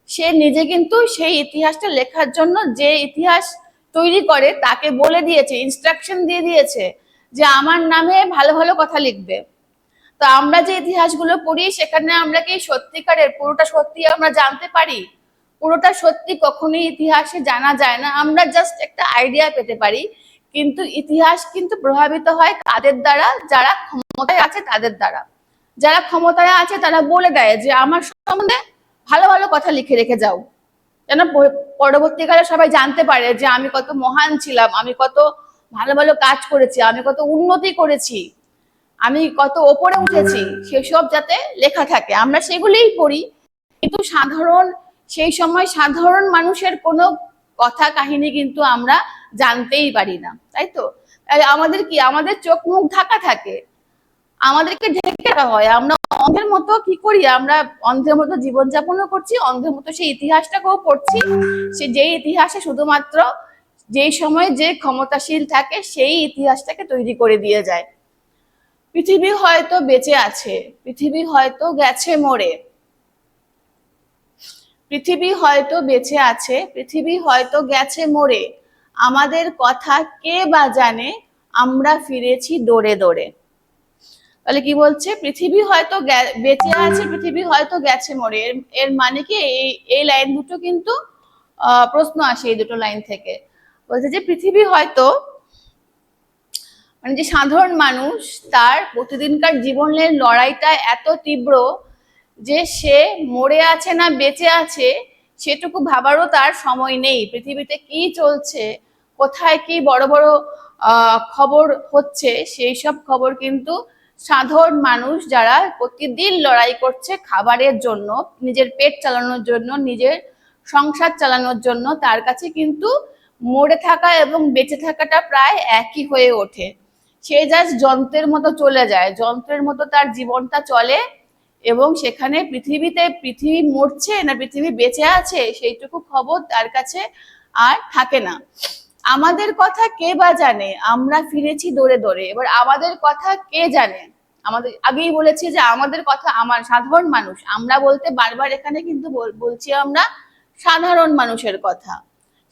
সে নিজে কিন্তু সেই ইতিহাসটা লেখার জন্য যে ইতিহাস তৈরি করে তাকে বলে দিয়েছে, ইনস্ট্রাকশন দিয়ে দিয়েছে যে আমার নামে ভালো ভালো কথা লিখবে। তো আমরা যে ইতিহাসগুলো পড়ি, সেখানে আমরা কি সত্যিকারের পুরোটা সত্যি আমরা জানতে পারি? পুরোটা সত্যি কখনোই ইতিহাসে জানা যায় না, আমরা জাস্ট একটা আইডিয়া পেতে পারি। কিন্তু ইতিহাস কিন্তু প্রভাবিত হয় কাদের দ্বারা? যারা ক্ষমতায় আছে তাদের দ্বারা। যারা ক্ষমতায় আছে তারা বলে দেয় যে আমার সম্বন্ধে ভালো ভালো কথা লিখে রেখে যাও, যেন পরবর্তীকালে সবাই জানতে পারে যে আমি কত মহান ছিলাম, আমি কত ভালো ভালো কাজ করেছি, আমি কত উন্নতি করেছি, আমি কত ওপরে উঠেছি, সেসব যাতে লেখা থাকে। আমরা সেগুলোই পড়ি, কিন্তু সেই সময় সাধারণ মানুষের কোনো কথা কাহিনী কিন্তু আমরা জানতেই পারি না, তাই তো? তাহলে আমাদের কি, আমাদের চোখ মুখ ঢাকা থাকে, আমাদেরকে ঢেকে রাখা হয়। আমরা অন্ধের মতো কি করি? আমরা অন্ধের মতো জীবনযাপনও করছি, অন্ধের মতো সেই ইতিহাসটাকেও পড়ছি। সে যেই ইতিহাসে শুধুমাত্র যেই সময় যে ক্ষমতাশীল থাকে সেই ইতিহাসটাকে তৈরি করে দিয়ে যায়। পৃথিবী হয়তো বেঁচে আছে, পৃথিবী হয়তো গেছে মরে, পৃথিবী হয়তো বেঁচে আছে, পৃথিবী হয়তো গেছে মরে, আমাদের কথা কে বা জানে, আমরা ফিরেছি দৌড়ে দৌড়ে। তাহলে কি বলছে? পৃথিবী হয়তো বেঁচে আছে, পৃথিবী হয়তো গেছে মরে। এর মানে কি? এই লাইন দুটো কিন্তু প্রশ্ন আসে এই দুটো লাইন থেকে। বলছে যে পৃথিবী হয়তো, মানে যে সাধারণ মানুষ, তার প্রতিদিনকার জীবনের লড়াইটা এত তীব্র যে সে মরে আছে না বেঁচে আছে সেটুকু ভাবারও তার সময় নেই। পৃথিবীতে কি চলছে, কোথায় কি বড় বড় খবর হচ্ছে, সেই সব খবর কিন্তু সাধারণ মানুষ যারা প্রতিদিন লড়াই করছে খাবারের জন্য, নিজের পেট চালানোর জন্য, নিজের সংসার চালানোর জন্য, তার কাছে কিন্তু মরে থাকা এবং বেঁচে থাকাটা প্রায় একই হয়ে ওঠে। সে জাস্ট যন্ত্রের মতো চলে যায়, যন্ত্রের মতো তার জীবনটা চলে, এবং সেখানে পৃথিবী মরছে না পৃথিবী বেঁচে আছে সেইটুকু খবর তার কাছে আর থাকে না। আমাদের কথা কে বা জানে, আমরা ফিরেছি দৌড়ে দৌড়ে, এবার আমাদের কথা কে জানে? আমাদের আগেই বলেছি যে আমাদের কথা, আমার সাধারণ মানুষ, আমরা বলতে বারবার এখানে কিন্তু বলছি আমরা সাধারণ মানুষের কথা,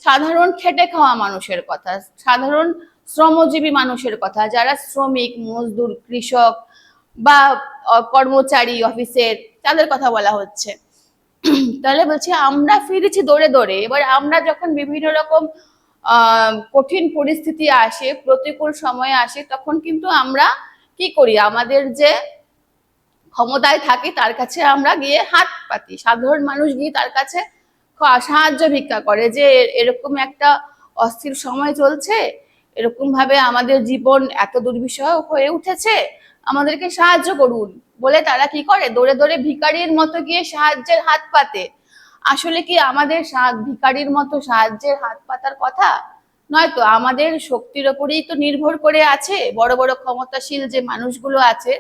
সাধারণ খেটে খাওয়া মানুষের কথা, সাধারণ শ্রমজীবী মানুষের কথা, যারা শ্রমিক, মজদুর, কৃষক বা কর্মচারী অফিসের, তাদের কথা বলা হচ্ছে। তাহলে বলছি আমরা ফিরেছি দৌড়ে দৌড়ে। এবার আমরা যখন বিভিন্ন রকম কঠিন পরিস্থিতি আসে, প্রতিকূল সময় আসে, তখন কিন্তু আমরা কি করি? আমাদের যে ক্ষমতায় থাকি তার কাছে আমরা গিয়ে হাত পাতি, সাধারণ মানুষ গিয়ে তার কাছে সাহায্য ভিক্ষা করে, যে এরকম একটা অস্থির সময় চলছে, এরকম ভাবে আমাদের জীবন এত দুর্বিষহ হয়ে উঠেছে, আমাদেরকে সাহায্য করুন বলে তারা কি করে? দৌড়ে দৌড়ে ভিখারির মতো গিয়ে সাহায্যের হাত পাতে। আসলে কি আমাদের ভিখারির মতো সাহায্যের হাত পাতার কথা নয়তো। আমাদের শক্তির ওপরেই তো নির্ভর করে আছে। বড় বড় ক্ষমতাশীল যে মানুষগুলো আছে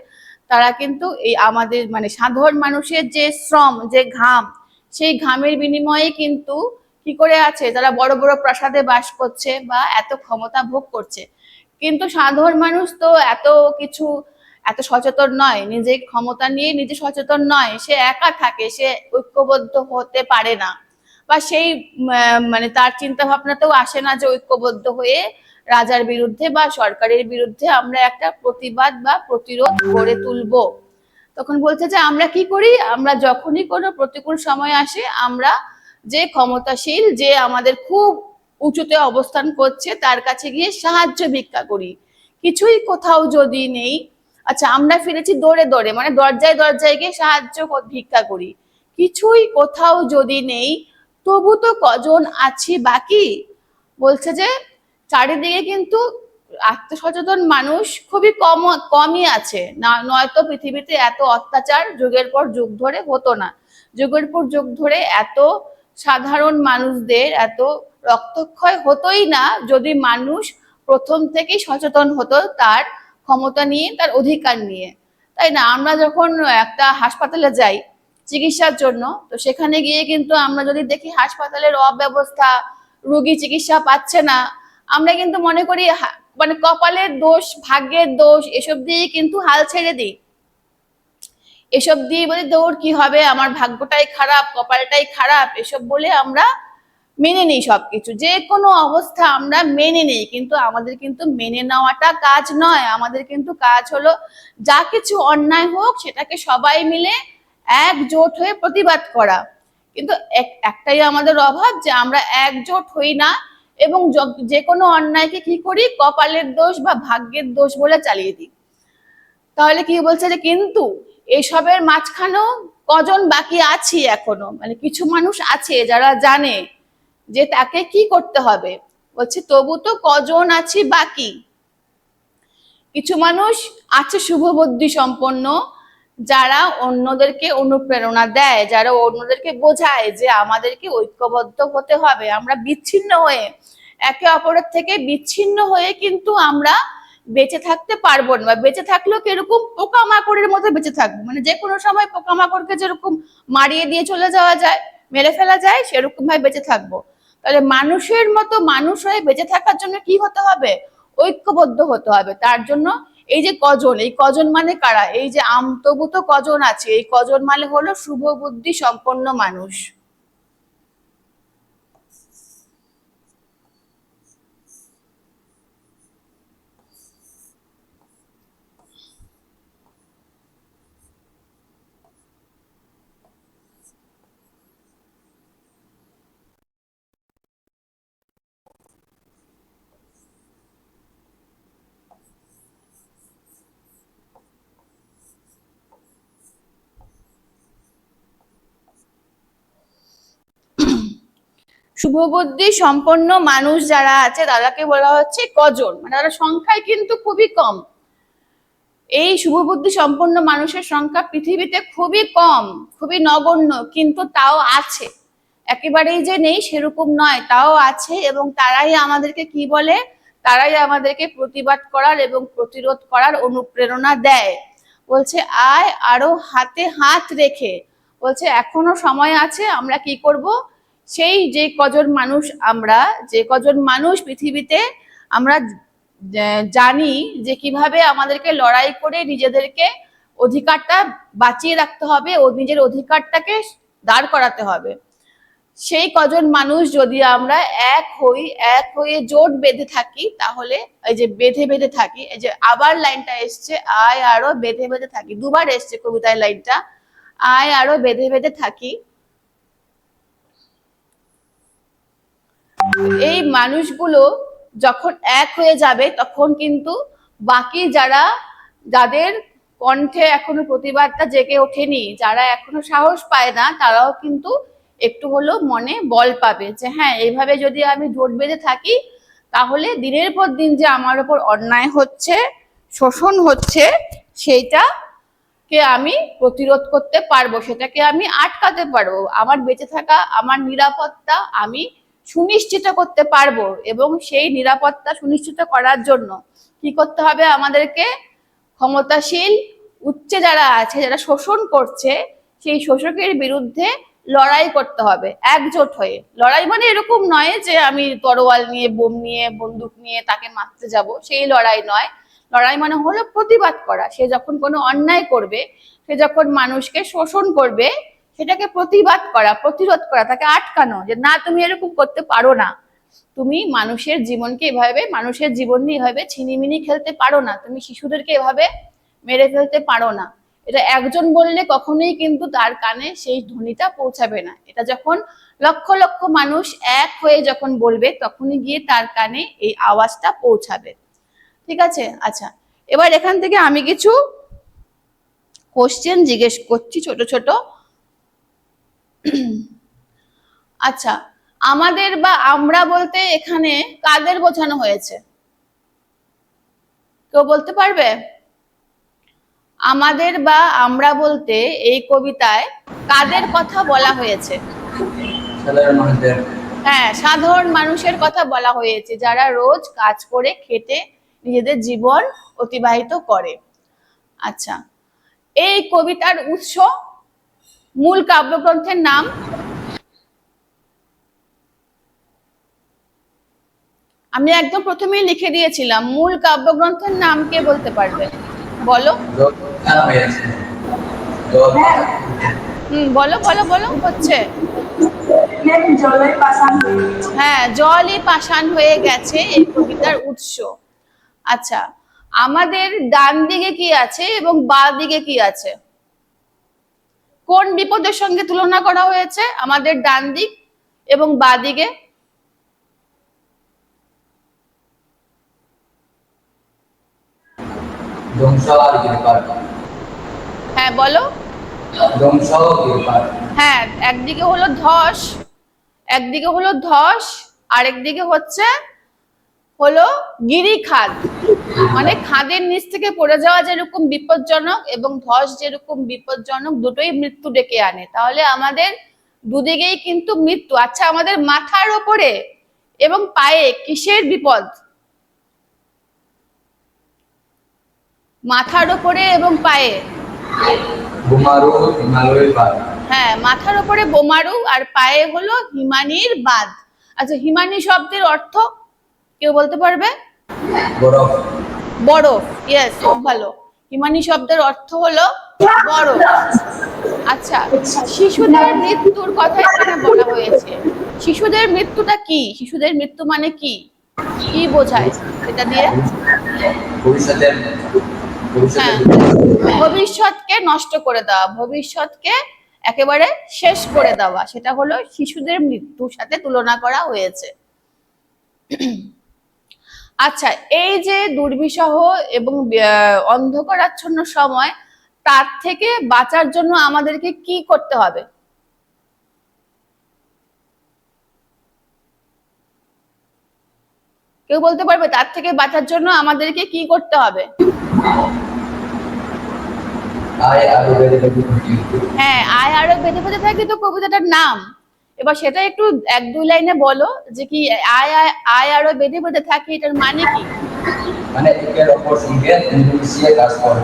তারা কিন্তু এই আমাদের মানে সাধারণ মানুষের যে শ্রম, যে ঘাম, সেই ঘামের বিনিময়ে কিন্তু কি করে আছে, তারা বড় বড় প্রাসাদে বাস করছে বা এত ক্ষমতা ভোগ করছে। কিন্তু সাধারণ মানুষ তো এত সচেতন নয়, নিজে ক্ষমতা নিয়ে নিজে সচেতন নয়, সে একা থাকে, সে ঐক্যবদ্ধ হতে পারে না, বা সেই মানে তার চিন্তা ভাবনাতেও আসে না যে ঐক্যবদ্ধ হয়ে রাজার বিরুদ্ধে বা সরকারের বিরুদ্ধে আমরা একটা প্রতিবাদ বা প্রতিরোধ গড়ে তুলবো। তখন বলছে যে আমরা কি করি? আমরা যখনই কোনো প্রতিকূল সময় আসে, আমরা যে ক্ষমতাশীল, যে আমাদের খুব উঁচুতে অবস্থান করছে, তার কাছে গিয়ে সাহায্য ভিক্ষা করি। কিছুই কোথাও যদি নেই, আচ্ছা আমরা ফিরেছি দৌড়ে দৌড়ে, মানে দরজায় দরজায় গিয়ে সাহায্য ভিক্ষা করি, কিছুই কোথাও যদি নেই, তবু তো কজন আছি বাকি। বলছে যে চারিদিকে কিন্তু আত্মসচেতন মানুষ খুবই কমই আছে, না নয়তো পৃথিবীতে এত অত্যাচার যুগের পর যুগ ধরে হতো না। যুগের পর যুগ ধরে এত সাধারণ মানুষদের এত রক্তক্ষয় হতোই না, যদি মানুষ প্রথম থেকেই সচেতন হতো তার ক্ষমতা নিয়ে, তার অধিকার নিয়ে। তাই না? আমরা যখন একটা হাসপাতালে যাই চিকিৎসার জন্য, তো সেখানে গিয়ে কিন্তু আমরা যদি দেখি হাসপাতালের অব্যবস্থা, রোগী চিকিৎসা পাচ্ছে না, আমরা কিন্তু মনে করি মানে কপালের দোষ, ভাগ্যের দোষ, এসব দিয়ে কিন্তু হাল ছেড়ে দিই। এসব দিয়ে বলি দৌড় কি হবে, আমার ভাগ্যটাই খারাপ, কপালটাই খারাপ, এসব বলে আমরা মেনে নিই সবকিছু, যে কোনো অবস্থা আমরা মেনে নিই। কিন্তু আমাদের কিন্তু মেনে নেওয়াটা কাজ নয়, আমাদের কিন্তু কাজ হলো যা কিছু অন্যায় হোক সেটাকে সবাই মিলে একজোট হয়ে প্রতিবাদ করা। কিন্তু একটাই আমাদের অভাব, যে আমরা একজোট হই না, এবং যে কোনো অন্যায়কে কি করি? কপালের দোষ বা ভাগ্যের দোষ বলে চালিয়ে দিই। তাহলে কি বলছে যে কিন্তু এসবের মাঝখানেও কজন বাকি আছি এখনো, মানে কিছু মানুষ আছে যারা জানে যে তাকে কি করতে হবে। বলছে তবু তো কজন আছি বাকি। কিছু মানুষ আছে শুভবুদ্ধি সম্পন্ন, যারা অন্যদেরকে অনুপ্রেরণা দেয়, যারা অন্যদেরকে বোঝায় যে আমাদেরকে ঐক্যবদ্ধ হতে হবে, আমরা বিচ্ছিন্ন হয়ে, একে অপরের থেকে বিচ্ছিন্ন হয়ে কিন্তু আমরা বেঁচে থাকতে পারবো না। বেঁচে থাকলেও কিরকম পোকামাকড়ের মতো বেঁচে থাকবো, মানে যে কোনো সময় পোকামাকড়কে যেরকম মারিয়ে দিয়ে চলে যাওয়া যায়, মেরে ফেলা যায়, সেরকম ভাবে বেঁচে থাকবো। তাহলে মানুষের মতো মানুষ হয়ে বেঁচে থাকার জন্য কি হতে হবে? ঐক্যবদ্ধ হতে হবে। তার জন্য এই যে কজন, এই কজন মানে কারা? এই যে তবু তো কজন আছে, এই কজন মানে হলো শুভ বুদ্ধি সম্পন্ন মানুষ। শুভবুদ্ধি সম্পন্ন মানুষ যারা আছে তাদেরকে বলা হচ্ছে কজন, মানে তারা সংখ্যায় কিন্তু খুবই কম। এই শুভবুদ্ধি সম্পন্ন মানুষের সংখ্যা পৃথিবীতে খুবই কম, খুবই নগণ্য, কিন্তু তাও আছে। একেবারেই যে নেই সেরকম নয়, তাও আছে। এবং তারাই আমাদেরকে কি বলে, তারাই আমাদেরকে প্রতিবাদ করার এবং প্রতিরোধ করার অনুপ্রেরণা দেয়। বলছে আয় আরো হাতে হাত রেখে, বলছে এখনো সময় আছে। আমরা কি করব, সেই যে কজন মানুষ, আমরা যে কজন মানুষ পৃথিবীতে আমরা জানি যে কিভাবে আমাদেরকে লড়াই করে নিজেদেরকে অধিকারটা বাঁচিয়ে রাখতে হবে ও নিজের অধিকারটাকে দাঁড় করাতে হবে, সেই কজন মানুষ যদি আমরা এক হয়ে জোট বেঁধে থাকি, তাহলে এই যে বেঁধে বেঁধে থাকি, এই যে আবার লাইনটা এসছে, আয় আরো বেঁধে বেঁধে থাকি, দুবার এসছে কবিতায় লাইনটা, আয় আরো বেঁধে বেঁধে থাকি। এই মানুষগুলো যখন এক হয়ে যাবে, তখন কিন্তু বাকি যাদের কণ্ঠে এখনো প্রতিবাদটা জেগে ওঠেনি, যারা এখনো সাহস পায় না, তারাও কিন্তু একটু হলেও মনে বল পাবে যে হ্যাঁ, এইভাবে যদি আমি জোট বেঁধে থাকি, তাহলে দিনের পর দিন যে আমার উপর অন্যায় হচ্ছে, শোষণ হচ্ছে, সেইটাকে আমি প্রতিরোধ করতে পারবো, সেটাকে আমি আটকাতে পারবো। আমার বেঁচে থাকা, আমার নিরাপত্তা আমি সুনিশ্চিত করতে পারবো। এবং সেই নিরাপত্তা সুনিশ্চিত করার জন্য কি করতে হবে আমাদেরকে, ক্ষমতাশীল উচ্চে যারা আছে, যারা শোষণ করছে, সেই শোষকের বিরুদ্ধে লড়াই করতে হবে একজোট হয়ে। লড়াই মানে এরকম নয় যে আমি তরোয়াল নিয়ে, বোম নিয়ে, বন্দুক নিয়ে তাকে মারতে যাব, সেই লড়াই নয়। লড়াই মানে হলো প্রতিবাদ করা। সে যখন কোনো অন্যায় করবে, সে যখন মানুষকে শোষণ করবে, সেটাকে প্রতিবাদ করা, প্রতিরোধ করা, তাকে আটকানো, যে না তুমি এরকম করতে পারো না, তুমি মানুষের জীবনকে এভাবে, মানুষের জীবন নিয়ে এভাবে ছিনিমিনি খেলতে পারো না, তুমি শিশুদেরকে এভাবে মেরে ফেলতে পারো না। এটা একজন বললে কখনোই কিন্তু তার কানে সেই ধ্বনিটা পৌঁছাবে না। এটা যখন লক্ষ লক্ষ মানুষ এক হয়ে যখন বলবে, তখনই গিয়ে তার কানে এই আওয়াজটা পৌঁছাবে। ঠিক আছে? আচ্ছা, এবার এখান থেকে আমি কিছু কোশ্চেন জিজ্ঞেস করছি, ছোট ছোট। আচ্ছা, আমাদের বা আমরা বলতে এখানে কাদের বোঝানো হয়েছে, কেউ বলতে পারবে? আমাদের বা আমরা বলতে এই কবিতায় কাদের কথা বলা হয়েছে? হ্যাঁ, সাধারণ মানুষের কথা বলা হয়েছে, যারা রোজ কাজ করে খেটে নিজেদের জীবন অতিবাহিত করে। আচ্ছা, এই কবিতার উৎস, মূল কাব্যগ্রন্থের নাম? আমি একদম প্রথমেই লিখে দিয়েছিলাম, মূল কাব্যগ্রন্থের নাম কে বলতে পারবে? বলো। বলো বলো বলো, হচ্ছে হ্যাঁ, জলই পাষাণ হয়ে গেছে, এই কবিতার উৎস। আচ্ছা, আমাদের ডান দিকে কি আছে এবং বাঁ দিকে কি আছে? কোন বিপদের সঙ্গে তুলনা করা হয়েছে আমাদের ডান দিক এবং বাঁ দিকে? হ্যাঁ বলো। হ্যাঁ, একদিকে হলো ধস, একদিকে হলো ধস, আরেকদিকে হলো গিরিখাদ। মানে খাদের নিচ থেকে পড়ে যাওয়া যেরকম বিপজ্জনক এবং ধস যেরকম বিপজ্জনক, দুটোই মৃত্যু ডেকে আনে। তাহলে আমাদের দুদিকেই কিন্তু মৃত্যু। আচ্ছা, আমাদের মাথার ওপরে এবং পায়ে কিসের বিপদ? মাথার ওপরে এবং পায়ে? হ্যাঁ, মাথার ওপরে বোমারু আর পায়ে হলো হিমানির বাঁধ। আচ্ছা, হিমানি শব্দের অর্থ কেউ বলতে পারবে? বরফ। বরফ, ইয়েস, খুব ভালো। হিমানি শব্দের অর্থ হলো বরফ। আচ্ছা, শিশুদের মৃত্যুর কথা এখানে বলা হয়েছে। শিশুদের মৃত্যুটা কি? শিশুদের মৃত্যু মানে কি, কি বোঝায় এটা দিয়ে? ভবিষ্যৎকে নষ্ট করে দেওয়া, ভবিষ্যৎকে একেবারে শেষ করে দেওয়া, সেটা হলো শিশুদের মৃত্যুর সাথে তুলনা করা হয়েছে। আচ্ছা, এই যে দুর্বিষহ এবং অন্ধকারাচ্ছন্ন সময়, তার থেকে বাঁচার জন্য আমাদেরকে কি করতে হবে? কেউ বলতে পারবে তার থেকে বাঁচার জন্য আমাদেরকে কি করতে হবে? হ্যাঁ, আয় আরো বেঁধে বেঁধে থাকি তো কবিতাটার নাম। এবার সেটা একটু এক দুই লাইনে বলো যে কি আয় আয় আয় আরো বেঁধে বেঁধে থাকি, এটার মানে কি? মানে একের অপর সঙ্গে মিশিয়ে কাজ করে।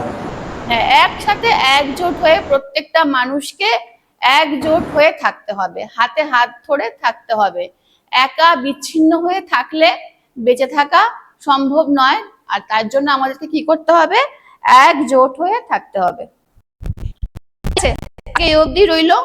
হ্যাঁ, একসাথে একজোট হয়ে প্রত্যেকটা মানুষকে একজোট হয়ে থাকতে হবে, হাতে হাত ধরে থাকতে হবে। একা বিচ্ছিন্ন হয়ে থাকলে বেঁচে থাকা সম্ভব নয়। আর তার জন্য আমাদেরকে কি করতে হবে? একজোট হয়ে থাকতে হবে। ঠিক আছে, এই অবধি রইলো।